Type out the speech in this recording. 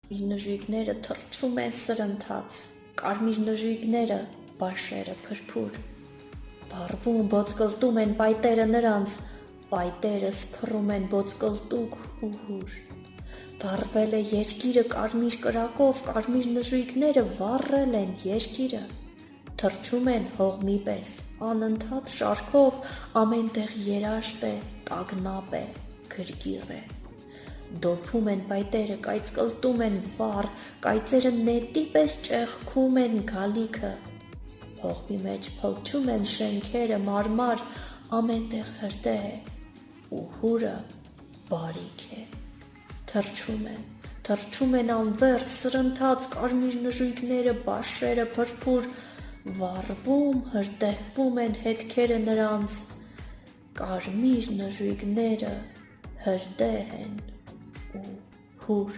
իր նժույգները թռչում են սրընթաց, կարմիր նժույգները բաշերը փրփուր, վառվում ոտկլտում են պայտերը նրանց, պայտերը սփռում են ոտկլտուկ ու հուր, վառվել է երկիրը կարմիր կրակով, կարմիր նժույգները վառել են երկիրը, թռչում են հողմի պես, անընդհատ շարքով, ամենտեղ երաշտ է, տագնապ է, գրգիռ է, դոփում են պայտերը, կայծկլտում են վառ, կայծերը նետի պես ճեղքում են գալիքը, հողմի մեջ փլչում են շենքերը մարմար, ամենտեղ հրդեհ է, ու հուրը բարիք է, թռչում են անվերջ սրընթաց, կարմիր նժույգները բաշերը փրփուր, վառվում, հրդեհվում են հետքերը նրանց, կարմիր նժույգները հրդեհ են ու հուր։